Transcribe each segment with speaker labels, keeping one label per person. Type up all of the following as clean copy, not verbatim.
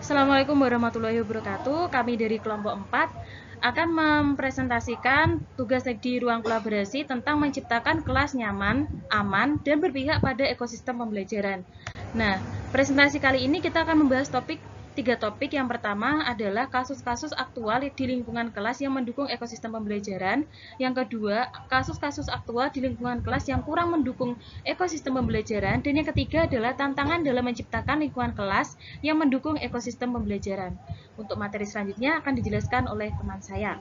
Speaker 1: Assalamualaikum warahmatullahi wabarakatuh. Kami dari kelompok 4 akan mempresentasikan tugas di ruang kolaborasi tentang menciptakan kelas nyaman, aman, dan berpihak pada ekosistem pembelajaran. Nah, presentasi kali ini kita akan membahas tiga topik. Yang pertama adalah kasus-kasus aktual di lingkungan kelas yang mendukung ekosistem pembelajaran. Yang kedua, kasus-kasus aktual di lingkungan kelas yang kurang mendukung ekosistem pembelajaran. Dan yang ketiga adalah tantangan dalam menciptakan lingkungan kelas yang mendukung ekosistem pembelajaran. Untuk materi selanjutnya akan dijelaskan oleh teman saya.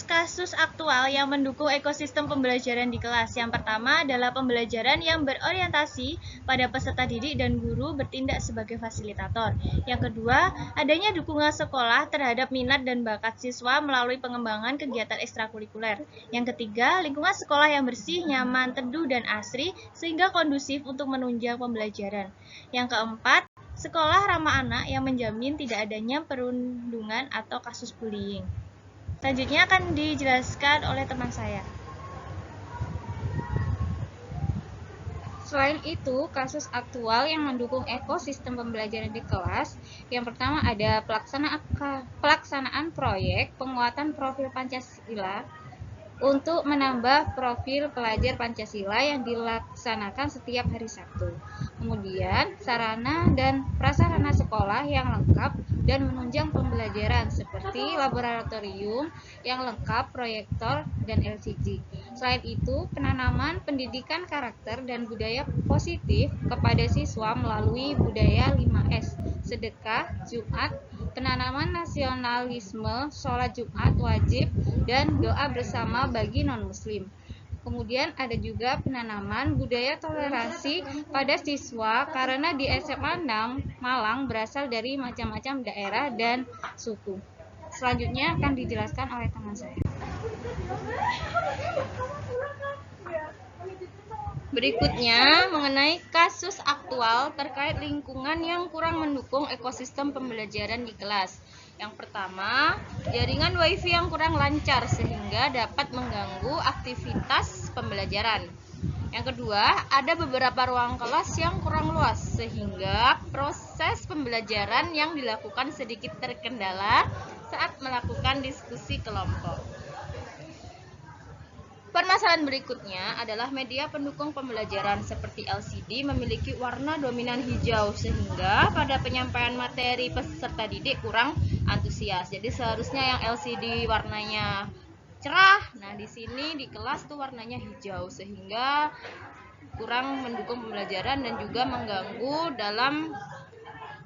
Speaker 2: Kasus aktual yang mendukung ekosistem pembelajaran di kelas. Yang pertama adalah pembelajaran yang berorientasi pada peserta didik dan guru bertindak sebagai fasilitator. Yang kedua, adanya dukungan sekolah terhadap minat dan bakat siswa melalui pengembangan kegiatan ekstrakurikuler. Yang ketiga, lingkungan sekolah yang bersih, nyaman, teduh, dan asri sehingga kondusif untuk menunjang pembelajaran. Yang keempat, sekolah ramah anak yang menjamin tidak adanya perundungan atau kasus bullying. Selanjutnya akan dijelaskan oleh teman saya.
Speaker 3: Selain itu, kasus aktual yang mendukung ekosistem pembelajaran di kelas, yang pertama ada pelaksanaan proyek penguatan profil Pancasila untuk menambah profil pelajar Pancasila yang dilaksanakan setiap hari Sabtu. Kemudian, sarana dan prasarana sekolah yang lengkap dan menunjang pembelajaran seperti laboratorium yang lengkap, proyektor, dan LCD. Selain itu, penanaman pendidikan karakter dan budaya positif kepada siswa melalui budaya 5S, sedekah, Jumat, penanaman nasionalisme, sholat Jumat wajib, dan doa bersama bagi non-muslim. Kemudian ada juga penanaman budaya toleransi pada siswa karena di SMA 6 Malang berasal dari macam-macam daerah dan suku. Selanjutnya akan dijelaskan oleh teman saya. Berikutnya mengenai kasus aktual terkait lingkungan yang kurang mendukung ekosistem pembelajaran di kelas. Yang pertama, jaringan WiFi yang kurang lancar sehingga dapat mengganggu aktivitas pembelajaran. Yang kedua, ada beberapa ruang kelas yang kurang luas sehingga proses pembelajaran yang dilakukan sedikit terkendala saat melakukan diskusi kelompok. Permasalahan berikutnya adalah media pendukung pembelajaran seperti LCD memiliki warna dominan hijau sehingga pada penyampaian materi peserta didik kurang antusias. Jadi seharusnya yang LCD warnanya cerah, nah di sini di kelas tuh warnanya hijau sehingga kurang mendukung pembelajaran dan juga mengganggu dalam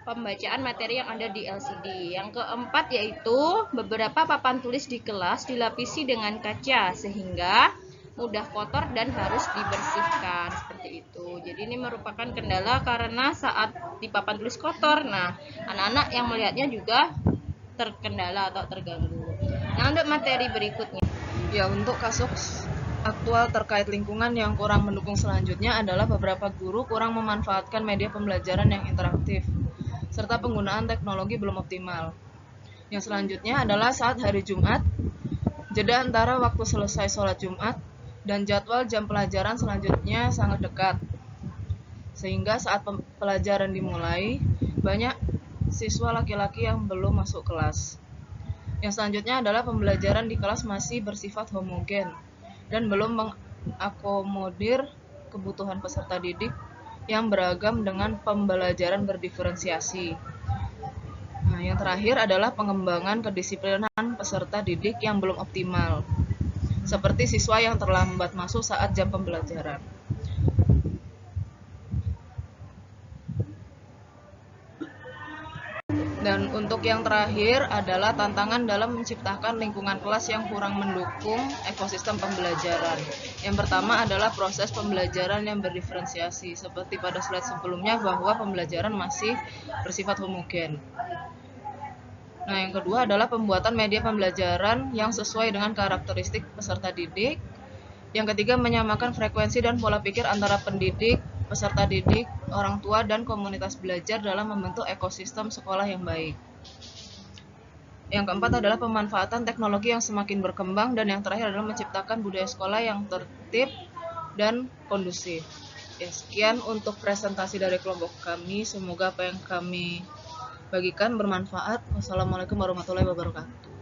Speaker 3: pembacaan materi yang ada di LCD. Yang keempat yaitu beberapa papan tulis di kelas dilapisi dengan kaca sehingga mudah kotor dan harus dibersihkan seperti itu. Jadi ini merupakan kendala karena saat di papan tulis kotor, nah anak-anak yang melihatnya juga terkendala atau terganggu. Nah, untuk materi berikutnya.
Speaker 4: Ya, untuk kasus aktual terkait lingkungan yang kurang mendukung selanjutnya adalah beberapa guru kurang memanfaatkan media pembelajaran yang interaktif serta penggunaan teknologi belum optimal. Yang selanjutnya adalah saat hari Jumat, jeda antara waktu selesai sholat Jumat dan jadwal jam pelajaran selanjutnya sangat dekat. Sehingga saat pelajaran dimulai, banyak siswa laki-laki yang belum masuk kelas. Yang selanjutnya adalah pembelajaran di kelas masih bersifat homogen dan belum mengakomodir kebutuhan peserta didik yang beragam dengan pembelajaran berdiferensiasi. Nah, yang terakhir adalah pengembangan kedisiplinan peserta didik yang belum optimal, seperti siswa yang terlambat masuk saat jam pembelajaran. Dan untuk yang terakhir adalah tantangan dalam menciptakan lingkungan kelas yang kurang mendukung ekosistem pembelajaran. Yang pertama adalah proses pembelajaran yang berdiferensiasi, seperti pada slide sebelumnya bahwa pembelajaran masih bersifat homogen. Nah, yang kedua adalah pembuatan media pembelajaran yang sesuai dengan karakteristik peserta didik. Yang ketiga, menyamakan frekuensi dan pola pikir antara pendidik, peserta didik, orang tua, dan komunitas belajar dalam membentuk ekosistem sekolah yang baik. Yang keempat adalah pemanfaatan teknologi yang semakin berkembang, dan yang terakhir adalah menciptakan budaya sekolah yang tertib dan kondusif. Ya, sekian untuk presentasi dari kelompok kami. Semoga apa yang kami bagikan bermanfaat. Wassalamualaikum warahmatullahi wabarakatuh.